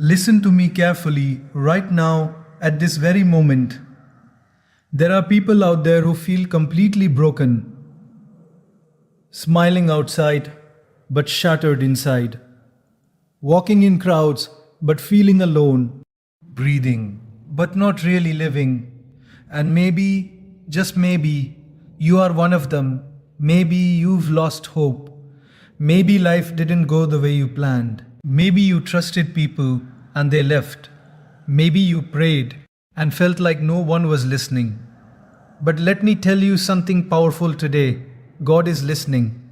Listen to me carefully right now at this very moment. There are people out there who feel completely broken, smiling outside but shattered inside, walking in crowds but feeling alone, breathing but not really living. And maybe, just maybe, you are one of them. Maybe you've lost hope. Maybe life didn't go the way you planned. Maybe you trusted people and they left. Maybe you prayed and felt like no one was listening. But let me tell you something powerful today. God is listening.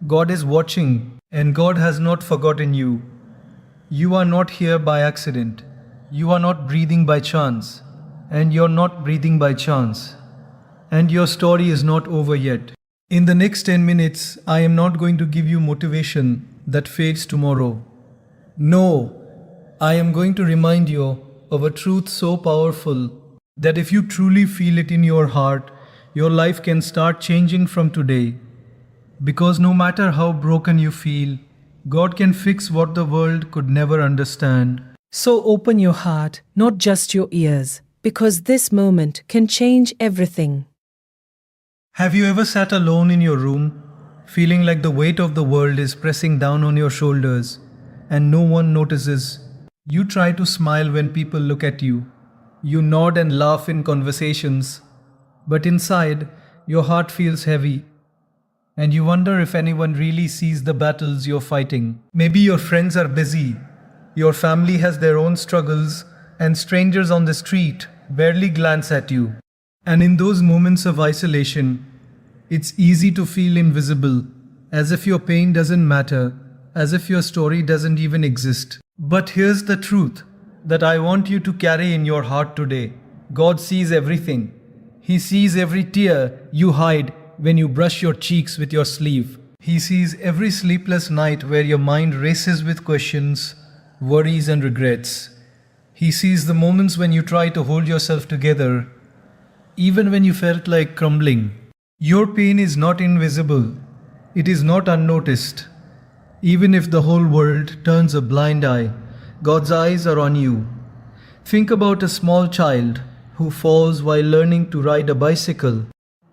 God is watching, and God has not forgotten you. You are not here by accident. You are not breathing by chance. And you're not breathing by chance. And your story is not over yet. In the next 10 minutes, I am not going to give you motivation that fades tomorrow. No, I am going to remind you of a truth so powerful that if you truly feel it in your heart, your life can start changing from today. Because no matter how broken you feel, God can fix what the world could never understand. So open your heart, not just your ears, because this moment can change everything. Have you ever sat alone in your room, feeling like the weight of the world is pressing down on your shoulders, and no one notices? You try to smile when people look at you. You nod and laugh in conversations, but inside, your heart feels heavy. And you wonder if anyone really sees the battles you're fighting. Maybe your friends are busy, your family has their own struggles, and strangers on the street barely glance at you. And in those moments of isolation, it's easy to feel invisible, as if your pain doesn't matter, as if your story doesn't even exist. But here's the truth that I want you to carry in your heart today. God sees everything. He sees every tear you hide when you brush your cheeks with your sleeve. He sees every sleepless night where your mind races with questions, worries, and regrets. He sees the moments when you try to hold yourself together, even when you felt like crumbling. Your pain is not invisible. It is not unnoticed. Even if the whole world turns a blind eye, God's eyes are on you. Think about a small child who falls while learning to ride a bicycle.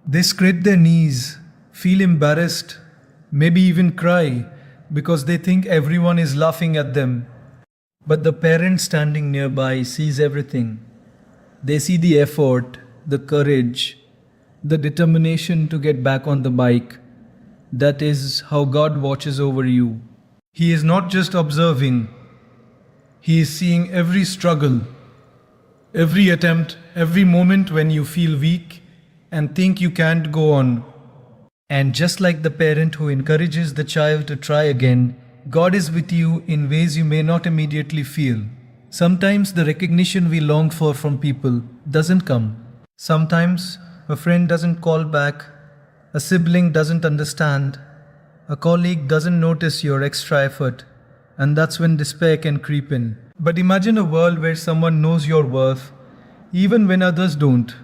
They scrape their knees, feel embarrassed, maybe even cry because they think everyone is laughing at them. But the parent standing nearby sees everything. They see the effort, the courage, the determination to get back on the bike. That is how God watches over you. He is not just observing, He is seeing every struggle, every attempt, every moment when you feel weak and think you can't go on. And just like the parent who encourages the child to try again, God is with you in ways you may not immediately feel. Sometimes the recognition we long for from people doesn't come. Sometimes a friend doesn't call back, a sibling doesn't understand, a colleague doesn't notice your extra effort, and that's when despair can creep in. But imagine a world where someone knows your worth, even when others don't.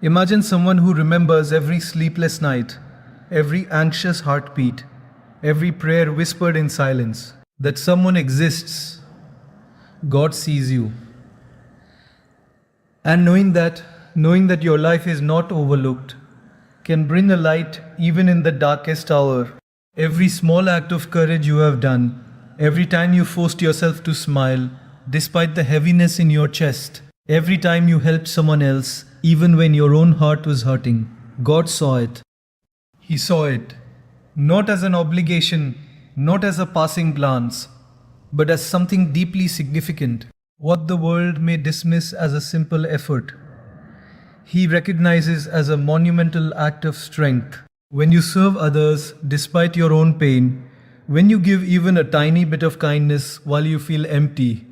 Imagine someone who remembers every sleepless night, every anxious heartbeat, every prayer whispered in silence. That someone exists. God sees you. And knowing that your life is not overlooked, can bring a light even in the darkest hour. Every small act of courage you have done, every time you forced yourself to smile, despite the heaviness in your chest, every time you helped someone else, even when your own heart was hurting, God saw it. He saw it, not as an obligation, not as a passing glance, but as something deeply significant, what the world may dismiss as a simple effort. He recognizes as a monumental act of strength. When you serve others despite your own pain, when you give even a tiny bit of kindness while you feel empty,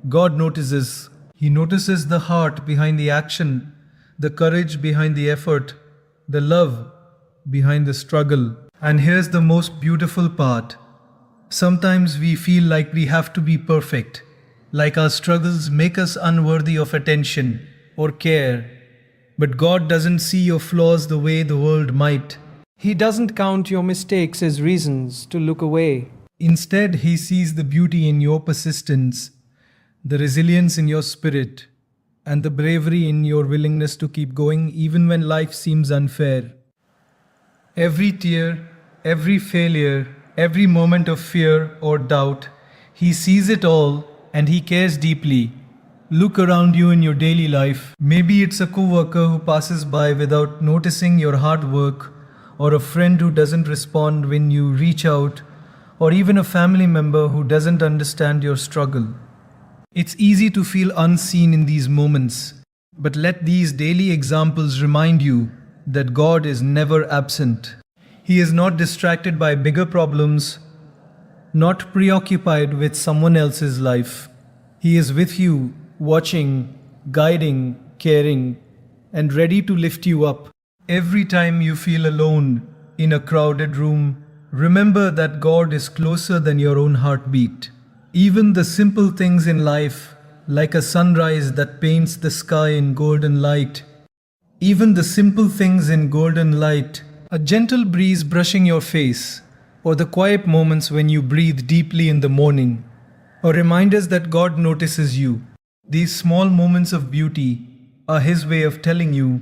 God notices. He notices the heart behind the action, the courage behind the effort, the love behind the struggle. And here's the most beautiful part. Sometimes we feel like we have to be perfect, like our struggles make us unworthy of attention or care. But God doesn't see your flaws the way the world might. He doesn't count your mistakes as reasons to look away. Instead, He sees the beauty in your persistence, the resilience in your spirit, and the bravery in your willingness to keep going even when life seems unfair. Every tear, every failure, every moment of fear or doubt, He sees it all and He cares deeply. Look around you in your daily life. Maybe it's a coworker who passes by without noticing your hard work, or a friend who doesn't respond when you reach out, or even a family member who doesn't understand your struggle. It's easy to feel unseen in these moments, but let these daily examples remind you that God is never absent. He is not distracted by bigger problems, not preoccupied with someone else's life. He is with you, watching, guiding, caring, and ready to lift you up. Every time you feel alone in a crowded room, remember that God is closer than your own heartbeat. Even the simple things in life, like a sunrise that paints the sky in golden light, even the simple things in golden light, a gentle breeze brushing your face, or the quiet moments when you breathe deeply in the morning, are reminders that God notices you. These small moments of beauty are His way of telling you,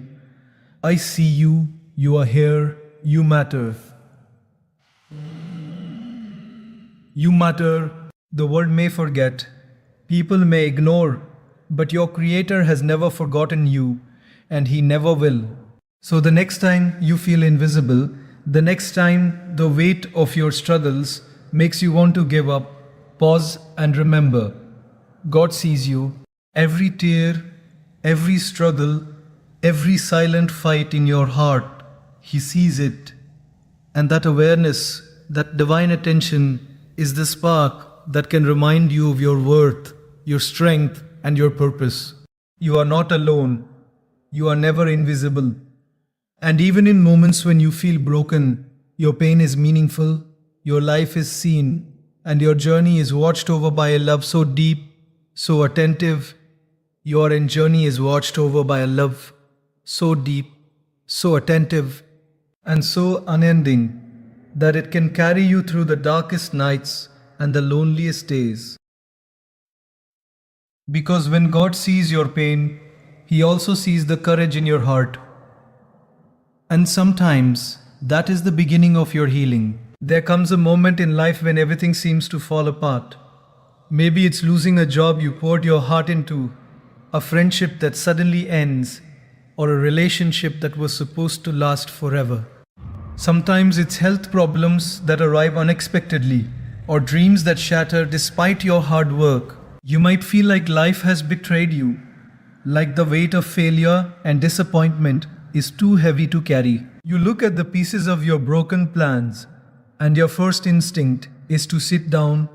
I see you, you are here, you matter. You matter. The world may forget, people may ignore, but your Creator has never forgotten you, and He never will. So the next time you feel invisible, the next time the weight of your struggles makes you want to give up, pause and remember, God sees you. Every tear, every struggle, every silent fight in your heart, He sees it. And that awareness, that divine attention, is the spark that can remind you of your worth, your strength, and your purpose. You are not alone. You are never invisible. And even in moments when you feel broken, your pain is meaningful, your life is seen, and your journey is watched over by a love so deep, so attentive. Your journey is watched over by a love so deep, so attentive, and so unending that it can carry you through the darkest nights and the loneliest days. Because when God sees your pain, He also sees the courage in your heart. And sometimes that is the beginning of your healing. There comes a moment in life when everything seems to fall apart. Maybe it's losing a job you poured your heart into, a friendship that suddenly ends, or a relationship that was supposed to last forever. Sometimes it's health problems that arrive unexpectedly, or dreams that shatter despite your hard work. You might feel like life has betrayed you, like the weight of failure and disappointment is too heavy to carry. You look at the pieces of your broken plans, and your first instinct is to sit down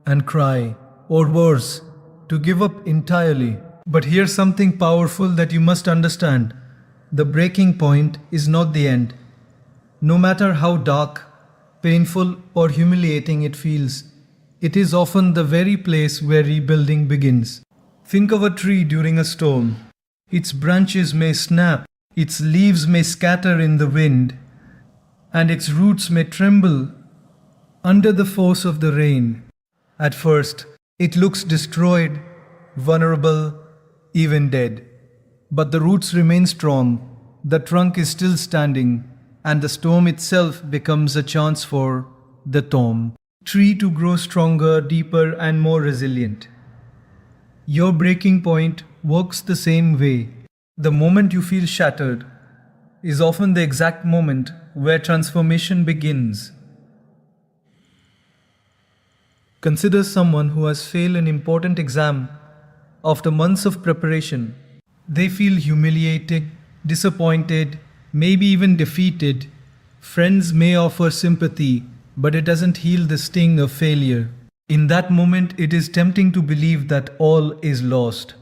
and cry, or worse, to give up entirely. But here's something powerful that you must understand. The breaking point is not the end. No matter how dark, painful, or humiliating it feels, it is often the very place where rebuilding begins. Think of a tree during a storm. Its branches may snap, its leaves may scatter in the wind, and its roots may tremble under the force of the rain. At first, it looks destroyed, vulnerable, even dead. But the roots remain strong, the trunk is still standing, and the storm itself becomes a chance for the tree to grow stronger, deeper, and more resilient. Your breaking point works the same way. The moment you feel shattered is often the exact moment where transformation begins. Consider someone who has failed an important exam. After months of preparation, they feel humiliated, disappointed, maybe even defeated. Friends may offer sympathy, but it doesn't heal the sting of failure. In that moment, it is tempting to believe that all is lost.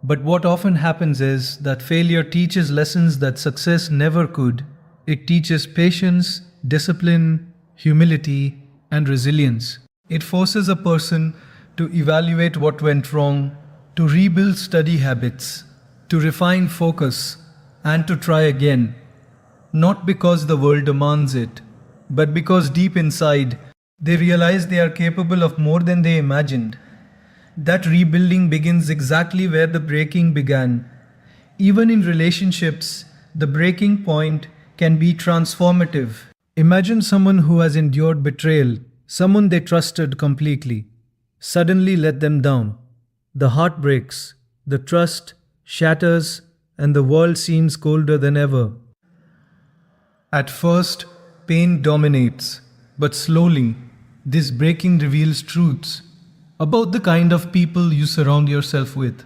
But what often happens is that failure teaches lessons that success never could. It teaches patience, discipline, humility, and resilience. It forces a person to evaluate what went wrong, to rebuild study habits, to refine focus, and to try again. Not because the world demands it, but because deep inside, they realize they are capable of more than they imagined. That rebuilding begins exactly where the breaking began. Even in relationships, the breaking point can be transformative. Imagine someone who has endured betrayal, someone they trusted completely. Suddenly let them down. The heart breaks, the trust shatters, and the world seems colder than ever. At first, pain dominates, but slowly, this breaking reveals truths about the kind of people you surround yourself with,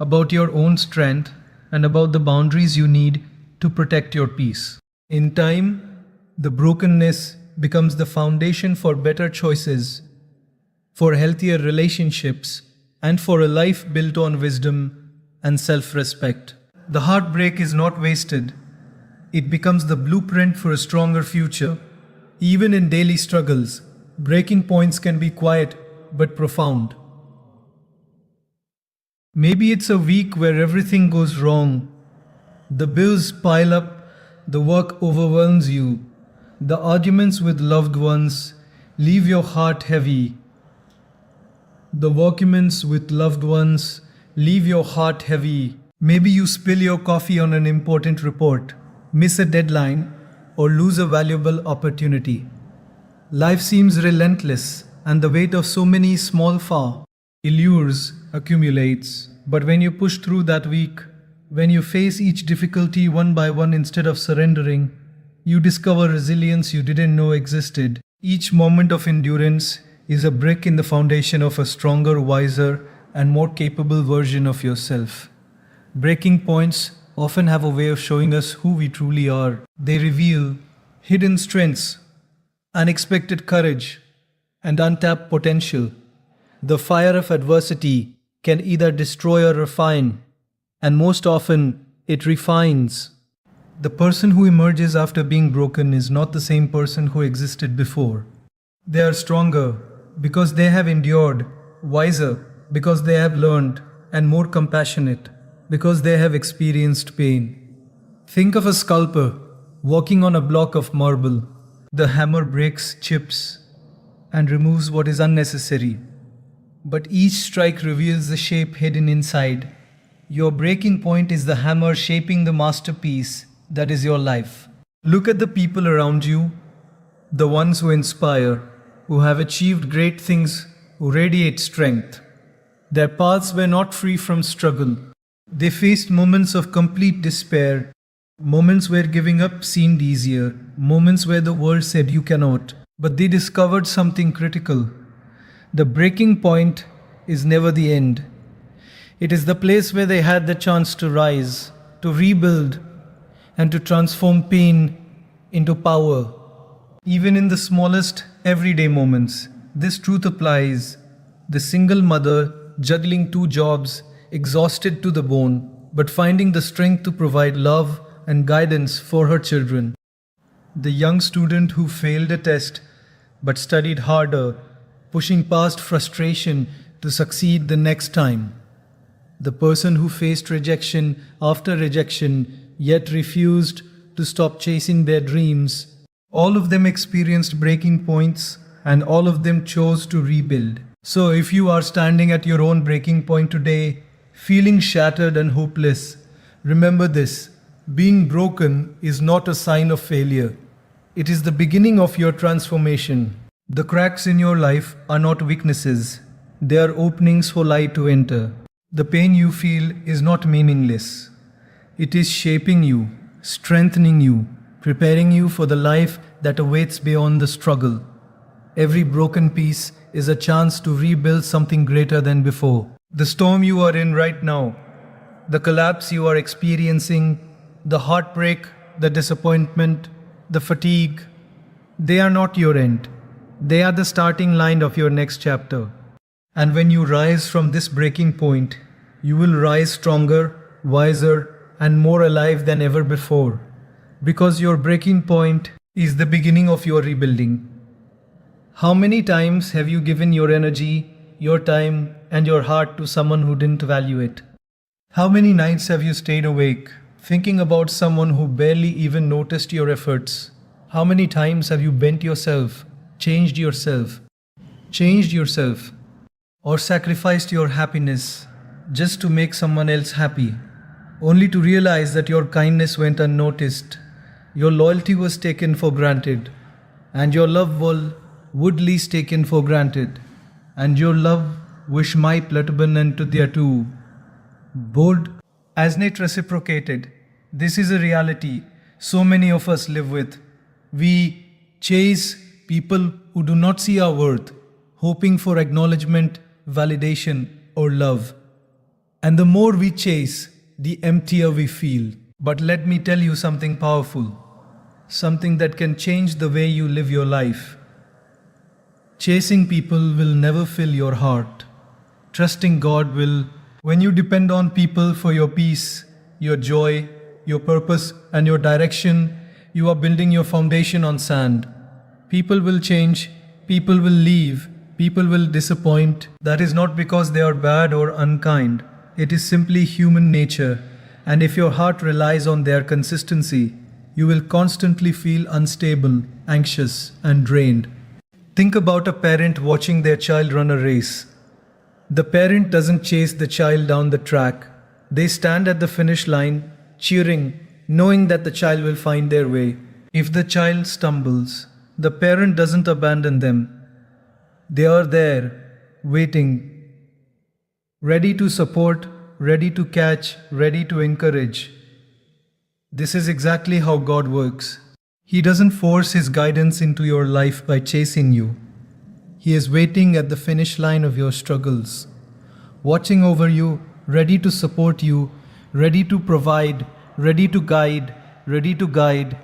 about your own strength, and about the boundaries you need to protect your peace. In time, the brokenness becomes the foundation for better choices, for healthier relationships, and for a life built on wisdom and self respect. The heartbreak is not wasted, it becomes the blueprint for a stronger future. Even in daily struggles, breaking points can be quiet but profound. Maybe it's a week where everything goes wrong. The bills pile up, the work overwhelms you, the arguments with loved ones leave your heart heavy. The arguments with loved ones leave your heart heavy. Maybe you spill your coffee on an important report, miss a deadline, or lose a valuable opportunity. Life seems relentless, and the weight of so many small allures accumulates. But when you push through that week, when you face each difficulty one by one instead of surrendering, you discover resilience you didn't know existed. Each moment of endurance is a brick in the foundation of a stronger, wiser, and more capable version of yourself. Breaking points often have a way of showing us who we truly are. They reveal hidden strengths, unexpected courage, and untapped potential. The fire of adversity can either destroy or refine, and most often it refines. The person who emerges after being broken is not the same person who existed before. They are stronger because they have endured, wiser because they have learned, and more compassionate because they have experienced pain. Think of a sculptor walking on a block of marble. The hammer breaks chips and removes what is unnecessary, but each strike reveals the shape hidden inside. Your breaking point is the hammer shaping the masterpiece that is your life. Look at the people around you, the ones who inspire, who have achieved great things, who radiate strength. Their paths were not free from struggle. They faced moments of complete despair, moments where giving up seemed easier, moments where the world said you cannot. But they discovered something critical. The breaking point is never the end. It is the place where they had the chance to rise, to rebuild, and to transform pain into power. Even in the smallest everyday moments, this truth applies. The single mother juggling two jobs, exhausted to the bone, but finding the strength to provide love and guidance for her children. The young student who failed a test but studied harder, pushing past frustration to succeed the next time. The person who faced rejection after rejection yet refused to stop chasing their dreams. All of them experienced breaking points, and all of them chose to rebuild. So if you are standing at your own breaking point today, feeling shattered and hopeless, remember this: being broken is not a sign of failure. It is the beginning of your transformation. The cracks in your life are not weaknesses, they are openings for light to enter. The pain you feel is not meaningless. It is shaping you, strengthening you, preparing you for the life that awaits beyond the struggle. Every broken piece is a chance to rebuild something greater than before. The storm you are in right now, the collapse you are experiencing, the heartbreak, the disappointment, the fatigue, they are not your end. They are the starting line of your next chapter. And when you rise from this breaking point, you will rise stronger, wiser, and more alive than ever before. Because your breaking point is the beginning of your rebuilding. How many times have you given your energy, your time, and your heart to someone who didn't value it? How many nights have you stayed awake, thinking about someone who barely even noticed your efforts? How many times have you bent yourself, changed yourself, or sacrificed your happiness just to make someone else happy, only to realize that your kindness went unnoticed, your loyalty was taken for granted, and your love would least taken for granted, and your love wish my plataban and to their too. Bold as Nate reciprocated. This is a reality so many of us live with. We chase people who do not see our worth, hoping for acknowledgement, validation, or love. And the more we chase, the emptier we feel. But let me tell you something powerful, something that can change the way you live your life. Chasing people will never fill your heart. Trusting God will. When you depend on people for your peace, your joy, your purpose, and your direction, you are building your foundation on sand. People will change, people will leave, people will disappoint. That is not because they are bad or unkind. It is simply human nature. And if your heart relies on their consistency, you will constantly feel unstable, anxious, and drained. Think about a parent watching their child run a race. The parent doesn't chase the child down the track. They stand at the finish line, cheering, knowing that the child will find their way. If the child stumbles, the parent doesn't abandon them. They are there, waiting, ready to support, ready to catch, ready to encourage. This is exactly how God works. He doesn't force His guidance into your life by chasing you. He is waiting at the finish line of your struggles, watching over you, ready to support you, ready to provide, ready to guide, ready to guide.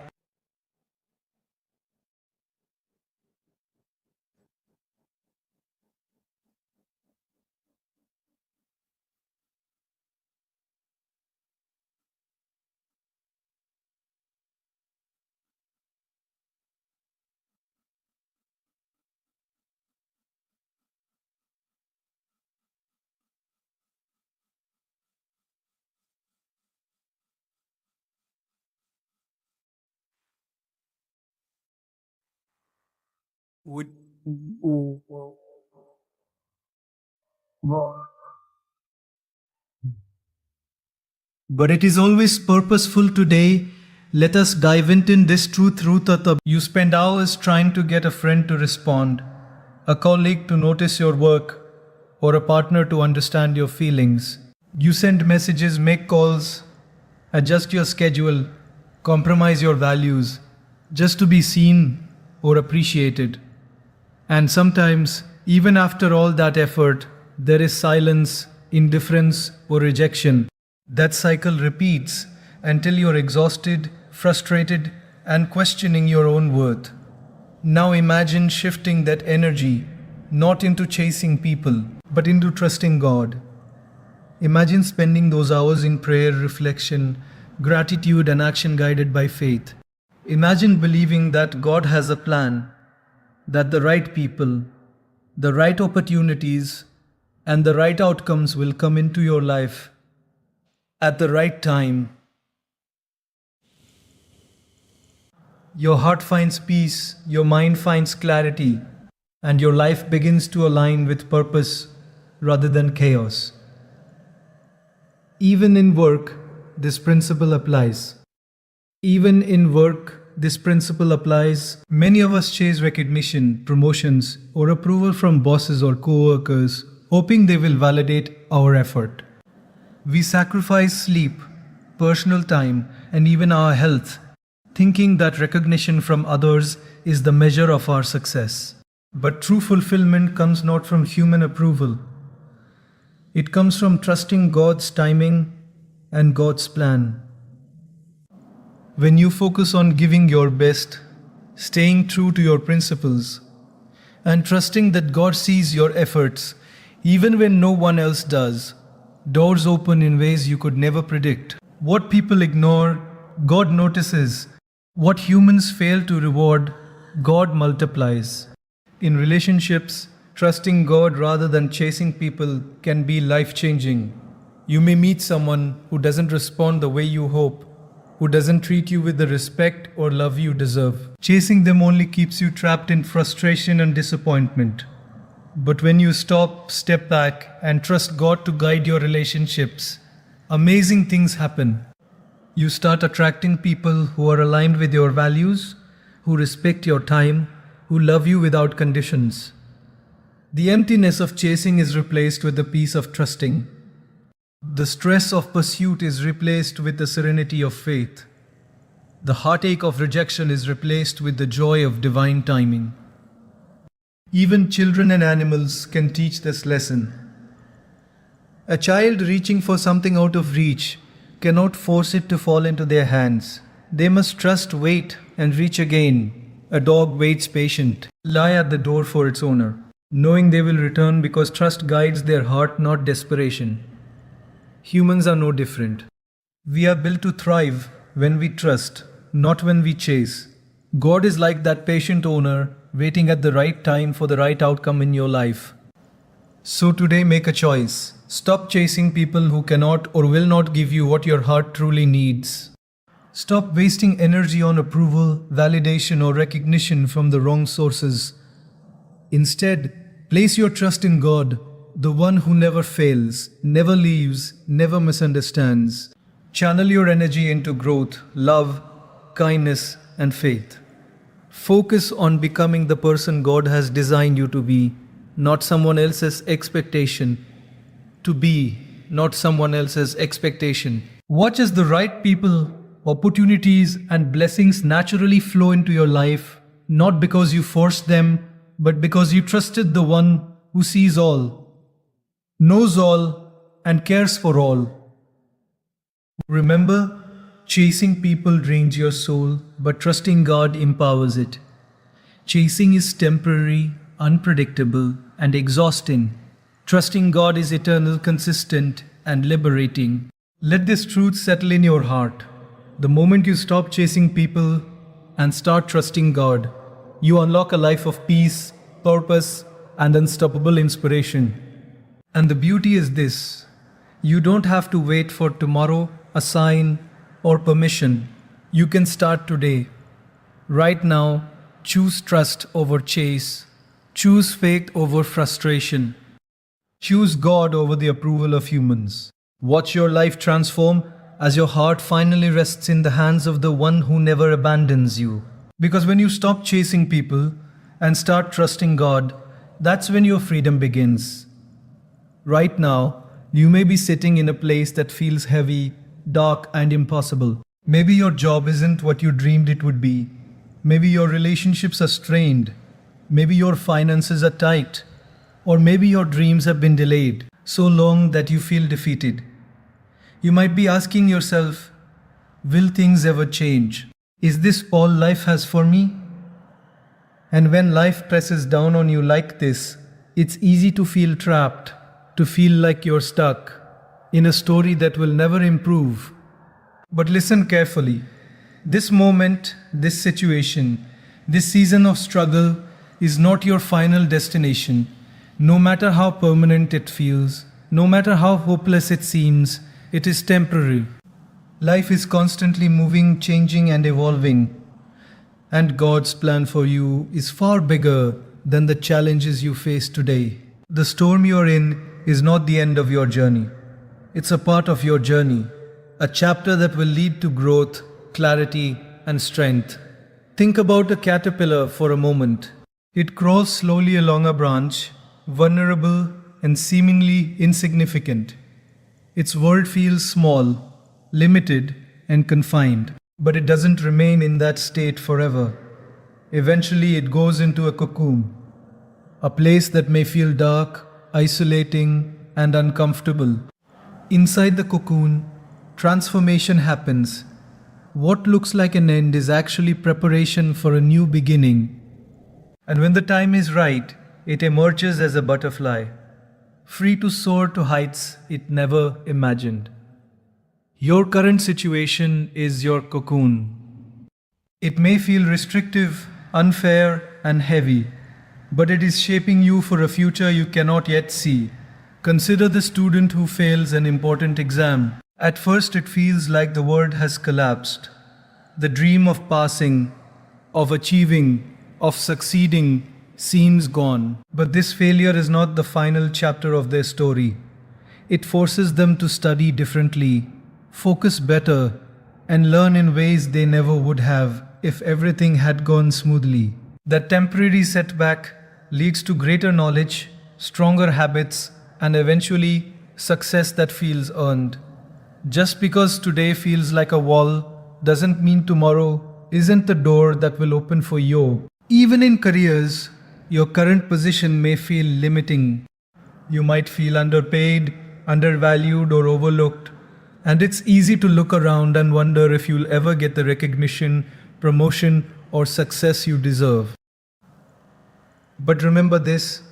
Would But it is always purposeful today. Let us dive into this truth. You spend hours trying to get a friend to respond, a colleague to notice your work, or a partner to understand your feelings. You send messages, make calls, adjust your schedule, compromise your values, just to be seen or appreciated. And sometimes, even after all that effort, there is silence, indifference, or rejection. That cycle repeats until you're exhausted, frustrated, and questioning your own worth. Now imagine shifting that energy not into chasing people, but into trusting God. Imagine spending those hours in prayer, reflection, gratitude, and action guided by faith. Imagine believing that God has a plan, that the right people, the right opportunities, and the right outcomes will come into your life at the right time. Your heart finds peace, your mind finds clarity, and your life begins to align with purpose rather than chaos. Even in work, this principle applies. Even in work, this principle applies. Many of us chase recognition, promotions, or approval from bosses or co-workers, hoping they will validate our effort. We sacrifice sleep, personal time, and even our health, thinking that recognition from others is the measure of our success. But true fulfillment comes not from human approval. It comes from trusting God's timing and God's plan. When you focus on giving your best, staying true to your principles, and trusting that God sees your efforts, even when no one else does, doors open in ways you could never predict. What people ignore, God notices. What humans fail to reward, God multiplies. In relationships, trusting God rather than chasing people can be life-changing. You may meet someone who doesn't respond the way you hope, who doesn't treat you with the respect or love you deserve. Chasing them only keeps you trapped in frustration and disappointment. But when you stop, step back, and trust God to guide your relationships, amazing things happen. You start attracting people who are aligned with your values, who respect your time, who love you without conditions. The emptiness of chasing is replaced with the peace of trusting. The stress of pursuit is replaced with the serenity of faith. The heartache of rejection is replaced with the joy of divine timing. Even children and animals can teach this lesson. A child reaching for something out of reach cannot force it to fall into their hands. They must trust, wait, and reach again. A dog waits patient, lie at the door for its owner, knowing they will return because trust guides their heart, not desperation. Humans are no different. We are built to thrive when we trust, not when we chase. God is like that patient owner waiting at the right time for the right outcome in your life. So today make a choice. Stop chasing people who cannot or will not give you what your heart truly needs. Stop wasting energy on approval, validation, or recognition from the wrong sources. Instead, place your trust in God, the one who never fails, never leaves, never misunderstands. Channel your energy into growth, love, kindness, and faith. Focus on becoming the person God has designed you to be, not someone else's expectation. To be, not someone else's expectation. Watch as the right people, opportunities, and blessings naturally flow into your life, not because you forced them, but because you trusted the one who sees all, knows all, and cares for all. Remember, chasing people drains your soul, but trusting God empowers it. Chasing is temporary, unpredictable, and exhausting. Trusting God is eternal, consistent, and liberating. Let this truth settle in your heart. The moment you stop chasing people and start trusting God, you unlock a life of peace, purpose, and unstoppable inspiration. And the beauty is this: you don't have to wait for tomorrow, a sign, or permission. You can start today. Right now, choose trust over chase. Choose faith over frustration. Choose God over the approval of humans. Watch your life transform as your heart finally rests in the hands of the one who never abandons you. Because when you stop chasing people and start trusting God, that's when your freedom begins. Right now, you may be sitting in a place that feels heavy, dark, and impossible. Maybe your job isn't what you dreamed it would be. Maybe your relationships are strained. Maybe your finances are tight. Or maybe your dreams have been delayed so long that you feel defeated. You might be asking yourself, will things ever change? Is this all life has for me? And when life presses down on you like this, it's easy to feel trapped, to feel like you're stuck in a story that will never improve. But listen carefully. This moment, this situation, this season of struggle is not your final destination. No matter how permanent it feels, no matter how hopeless it seems, it is temporary. Life is constantly moving, changing, and evolving. And God's plan for you is far bigger than the challenges you face today. The storm you're in is not the end of your journey. It's a part of your journey, a chapter that will lead to growth, clarity, and strength. Think about a caterpillar for a moment. It crawls slowly along a branch, vulnerable and seemingly insignificant. Its world feels small, limited, and confined. But it doesn't remain in that state forever. Eventually, it goes into a cocoon, a place that may feel dark, isolating, and uncomfortable. Inside the cocoon, transformation happens. What looks like an end is actually preparation for a new beginning. And when the time is right, it emerges as a butterfly, free to soar to heights it never imagined. Your current situation is your cocoon. It may feel restrictive, unfair, and heavy, but it is shaping you for a future you cannot yet see. Consider the student who fails an important exam. At first, it feels like the world has collapsed. The dream of passing, of achieving, of succeeding seems gone. But this failure is not the final chapter of their story. It forces them to study differently, focus better, and learn in ways they never would have if everything had gone smoothly. That temporary setback leads to greater knowledge, stronger habits, and eventually success that feels earned. Just because today feels like a wall doesn't mean tomorrow isn't the door that will open for you. Even in careers, your current position may feel limiting. You might feel underpaid, undervalued, or overlooked. And it's easy to look around and wonder if you'll ever get the recognition, promotion, or success you deserve. But remember this: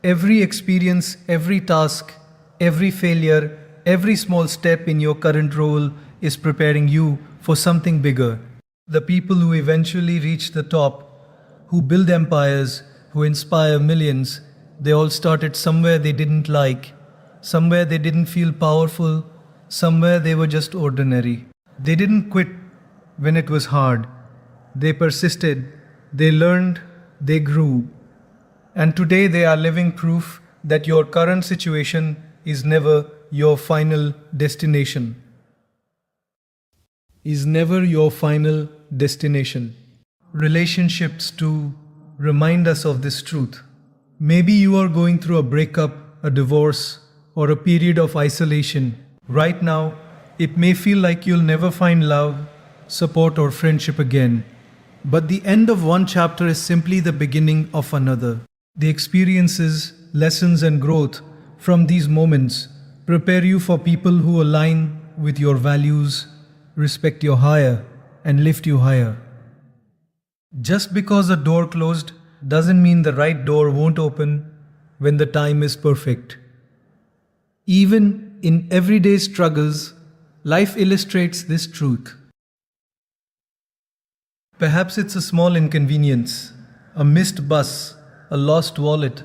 every experience, every task, every failure, every small step in your current role is preparing you for something bigger. The people who eventually reach the top, who build empires, who inspire millions, they all started somewhere they didn't like, somewhere they didn't feel powerful, somewhere they were just ordinary. They didn't quit when it was hard. They persisted, they learned, they grew. And today they are living proof that your current situation is never your final destination. Is never your final destination. Relationships too remind us of this truth. Maybe you are going through a breakup, a divorce, or a period of isolation. Right now, it may feel like you'll never find love, support, or friendship again. But the end of one chapter is simply the beginning of another. The experiences, lessons, and growth from these moments prepare you for people who align with your values, respect you higher, and lift you higher. Just because a door closed doesn't mean the right door won't open when the time is perfect. Even in everyday struggles, life illustrates this truth. Perhaps it's a small inconvenience, a missed bus, a lost wallet,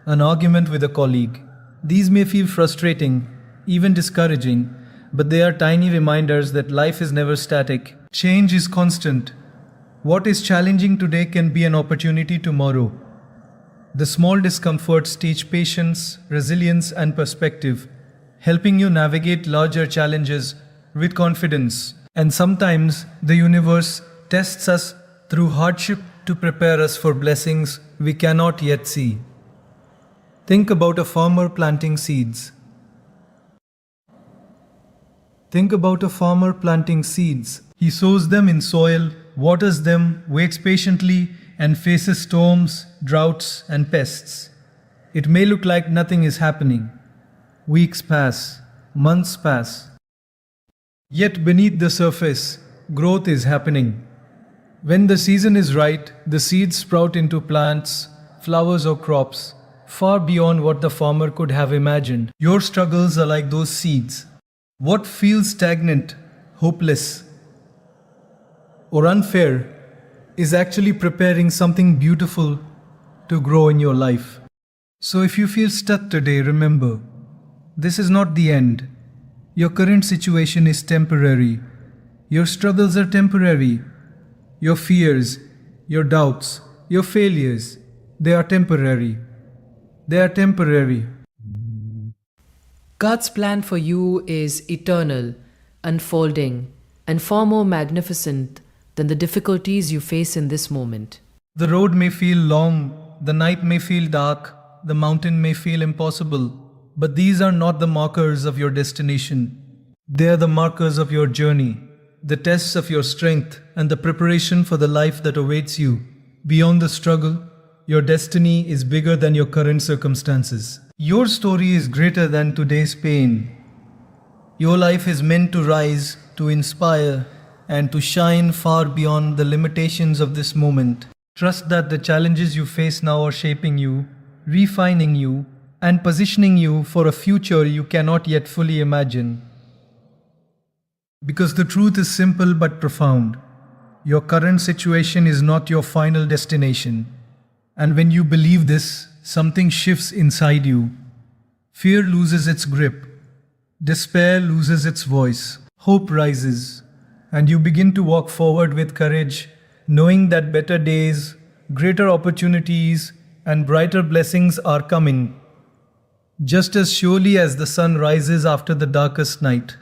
an argument with a colleague. These may feel frustrating, even discouraging, but they are tiny reminders that life is never static. Change is constant. What is challenging today can be an opportunity tomorrow. The small discomforts teach patience, resilience, and perspective, helping you navigate larger challenges with confidence. And sometimes the universe tests us through hardship to prepare us for blessings we cannot yet see. Think about a farmer planting seeds. Think about a farmer planting seeds. He sows them in soil, waters them, waits patiently, and faces storms, droughts, and pests. It may look like nothing is happening. Weeks pass, months pass. Yet beneath the surface, growth is happening. When the season is right, the seeds sprout into plants, flowers, or crops, far beyond what the farmer could have imagined. Your struggles are like those seeds. What feels stagnant, hopeless, or unfair is actually preparing something beautiful to grow in your life. So if you feel stuck today, remember, this is not the end. Your current situation is temporary. Your struggles are temporary. Your fears, your doubts, your failures, they are temporary. They are temporary. God's plan for you is eternal, unfolding, and far more magnificent than the difficulties you face in this moment. The road may feel long, the night may feel dark, the mountain may feel impossible, but these are not the markers of your destination. They are the markers of your journey, the tests of your strength, and the preparation for the life that awaits you. Beyond the struggle, your destiny is bigger than your current circumstances. Your story is greater than today's pain. Your life is meant to rise, to inspire, and to shine far beyond the limitations of this moment. Trust that the challenges you face now are shaping you, refining you, and positioning you for a future you cannot yet fully imagine. Because the truth is simple but profound. Your current situation is not your final destination. And when you believe this, something shifts inside you. Fear loses its grip. Despair loses its voice. Hope rises. And you begin to walk forward with courage, knowing that better days, greater opportunities, and brighter blessings are coming, just as surely as the sun rises after the darkest night.